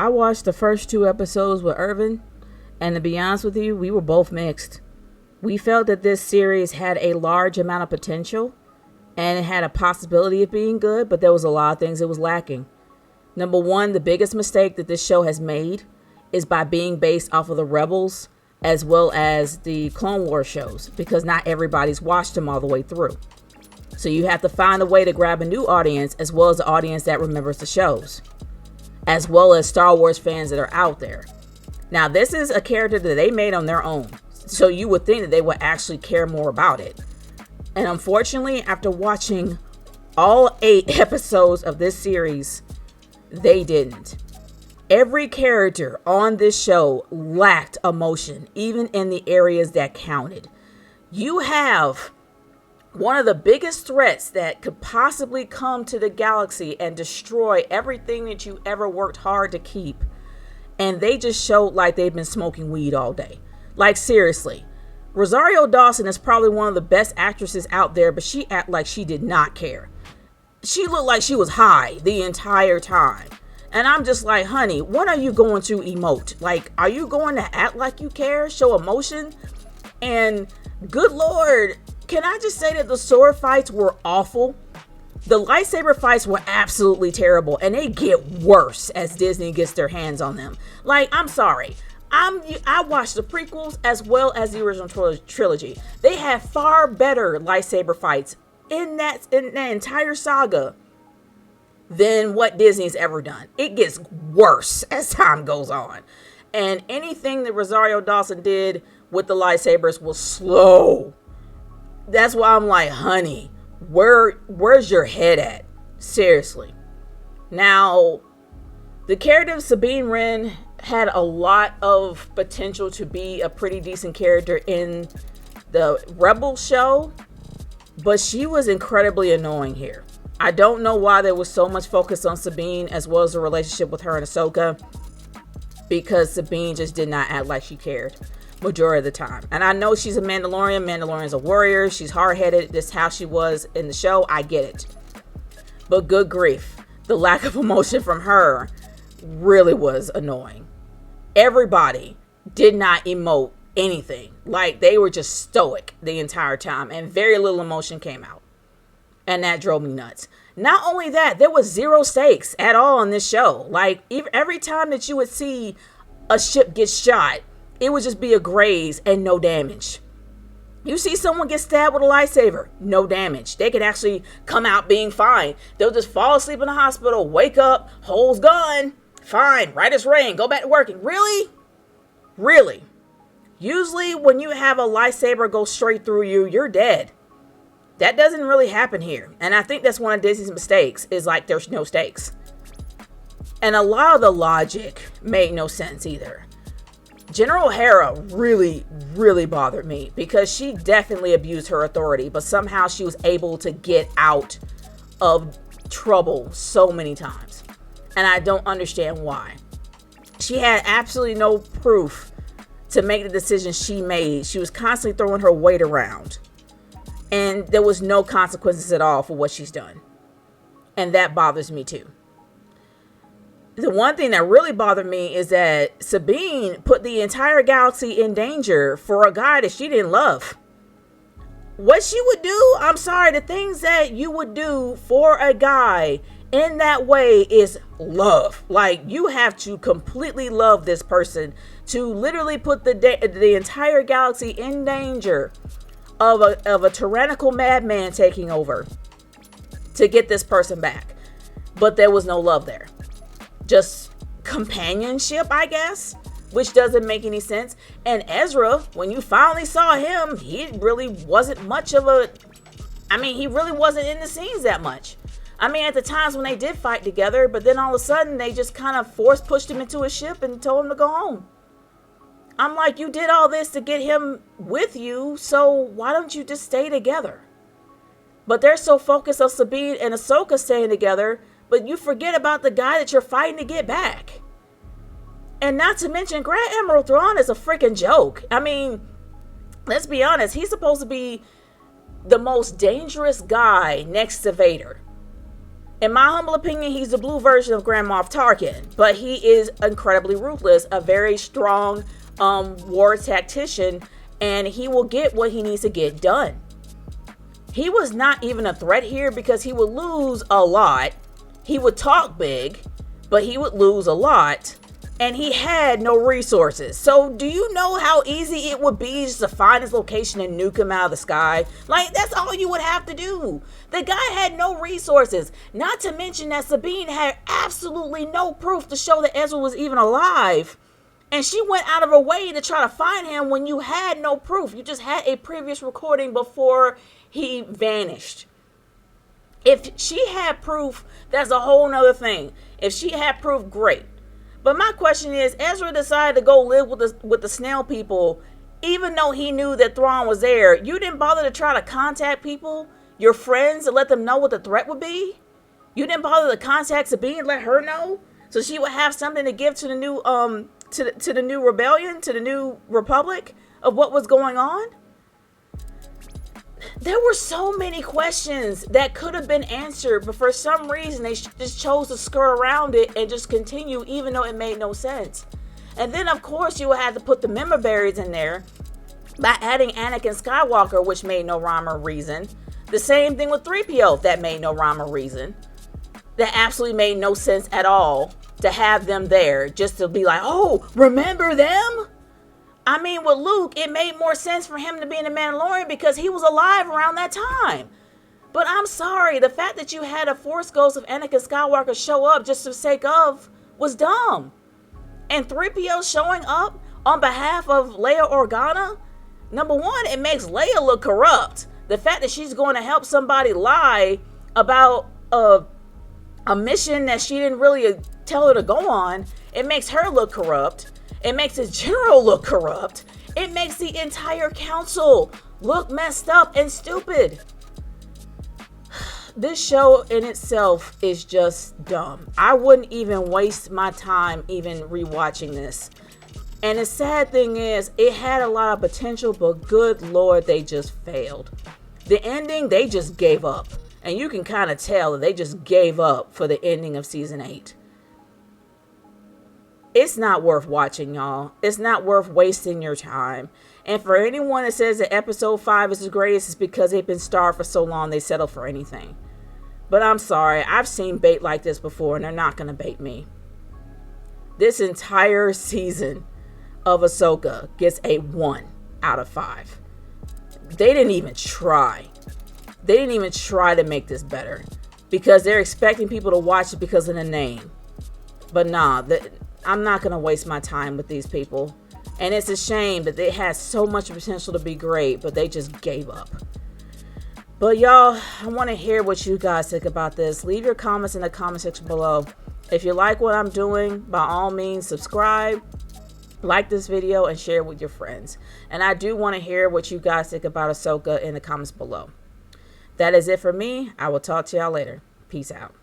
I watched the first 2 episodes with Irvin, and to be honest with you, we were both mixed. We felt that this series had a large amount of potential, and it had a possibility of being good, but there was a lot of things it was lacking. Number one, the biggest mistake that this show has made is by being based off of the Rebels as well as the Clone Wars shows, because not everybody's watched them all the way through. So you have to find a way to grab a new audience as well as the audience that remembers the shows, as well as Star Wars fans that are out there. Now, this is a character that they made on their own, so you would think that they would actually care more about it. And unfortunately, after watching all 8 episodes of this series, they didn't. Every character on this show lacked emotion, even in the areas that counted. You have one of the biggest threats that could possibly come to the galaxy and destroy everything that you ever worked hard to keep. And they just showed like they've been smoking weed all day. Like, seriously. Rosario Dawson is probably one of the best actresses out there, but she acted like she did not care. She looked like she was high the entire time. And I'm just like, honey, when are you going to emote? Like, are you going to act like you care, show emotion? And good Lord, can I just say that the sword fights were awful? The lightsaber fights were absolutely terrible, and they get worse as Disney gets their hands on them. Like, I'm sorry. I watched the prequels as well as the original trilogy. They have far better lightsaber fights in that entire saga than what Disney's ever done. It gets worse as time goes on. And anything that Rosario Dawson did with the lightsabers was slow. That's why I'm like, honey, where's your head at? Seriously. Now, the character of Sabine Wren had a lot of potential to be a pretty decent character in the Rebel show, but she was incredibly annoying here. I don't know why there was so much focus on Sabine as well as the relationship with her and Ahsoka, because Sabine just did not act like she cared majority of the time. And I know she's a Mandalorian. Mandalorian's a warrior. She's hard-headed. This is how she was in the show. I get it. But good grief, the lack of emotion from her really was annoying. Everybody did not emote anything. Like, they were just stoic the entire time, and very little emotion came out. And that drove me nuts. Not only that, there was zero stakes at all on this show. Like, every time that you would see a ship get shot, it would just be a graze and no damage. You see someone get stabbed with a lightsaber, no damage. They could actually come out being fine. They'll just fall asleep in the hospital, wake up, hole's gone, fine, right as rain, go back to working. Really? Really? Usually when you have a lightsaber go straight through you, you're dead. That doesn't really happen here. And I think that's one of Disney's mistakes, is like there's no stakes. And a lot of the logic made no sense either. General Hera really, really bothered me because she definitely abused her authority, but somehow she was able to get out of trouble so many times. And I don't understand why. She had absolutely no proof to make the decision she made. She was constantly throwing her weight around. And there was no consequences at all for what she's done. And that bothers me too. The one thing that really bothered me is that Sabine put the entire galaxy in danger for a guy that she didn't love. What she would do, I'm sorry, the things that you would do for a guy in that way is love. Like, you have to completely love this person to literally put the entire galaxy in danger of a tyrannical madman taking over to get this person back. But there was no love there. Just companionship, I guess, which doesn't make any sense. And Ezra, when you finally saw him, he really wasn't much of a... he really wasn't in the scenes that much. At the times when they did fight together, but then all of a sudden they just kind of pushed him into a ship and told him to go home. I'm like, you did all this to get him with you, so why don't you just stay together? But they're so focused on Sabine and Ahsoka staying together, but you forget about the guy that you're fighting to get back. And not to mention, Grand Admiral Thrawn is a freaking joke. Let's be honest, he's supposed to be the most dangerous guy next to Vader. In my humble opinion, he's the blue version of Grand Moff Tarkin, but he is incredibly ruthless, a very strong war tactician, and he will get what he needs to get done. He was not even a threat here because he would lose a lot. He would talk big, but he would lose a lot, and he had no resources. So do you know how easy it would be just to find his location and nuke him out of the sky? Like, that's all you would have to do. The guy had no resources. Not to mention that Sabine had absolutely no proof to show that Ezra was even alive. And she went out of her way to try to find him when you had no proof. You just had a previous recording before he vanished. If she had proof, that's a whole nother thing. If she had proof, great. But my question is, Ezra decided to go live with the snail people, even though he knew that Thrawn was there. You didn't bother to try to contact people, your friends, to let them know what the threat would be? You didn't bother to contact Sabine and let her know, so she would have something to give to the new to the new rebellion, to the new republic of what was going on? There were so many questions that could have been answered, but for some reason they just chose to skirt around it and just continue, even though it made no sense. And then, of course, you would have to put the member berries in there by adding Anakin Skywalker, which made no rhyme or reason. The same thing with 3PO, that made no rhyme or reason. That absolutely made no sense at all to have them there, just to be like, oh, remember them? I mean, with Luke, it made more sense for him to be in the Mandalorian because he was alive around that time. But I'm sorry, the fact that you had a Force ghost of Anakin Skywalker show up just for the sake of was dumb. And 3PO showing up on behalf of Leia Organa, number one, it makes Leia look corrupt. The fact that she's going to help somebody lie about a mission that she didn't really tell her to go on, it makes her look corrupt. It makes his general look corrupt. It makes the entire council look messed up and stupid. This show in itself is just dumb. I wouldn't even waste my time even rewatching this. And the sad thing is, it had a lot of potential, but good Lord, they just failed. The ending, they just gave up. And you can kind of tell that they just gave up for the ending of season 8. It's not worth watching, y'all. It's not worth wasting your time. And for anyone that says that episode 5 is the greatest, it's because they've been starved for so long they settle for anything. But I'm sorry, I've seen bait like this before and they're not going to bait me. This entire season of Ahsoka gets a 1 out of 5. They didn't even try. They didn't even try to make this better because they're expecting people to watch it because of the name. But nah, I'm not going to waste my time with these people. And it's a shame that they had so much potential to be great, but they just gave up. But y'all, I want to hear what you guys think about this. Leave your comments in the comment section below. If you like what I'm doing, by all means, subscribe, like this video, and share it with your friends. And I do want to hear what you guys think about Ahsoka in the comments below. That is it for me. I will talk to y'all later. Peace out.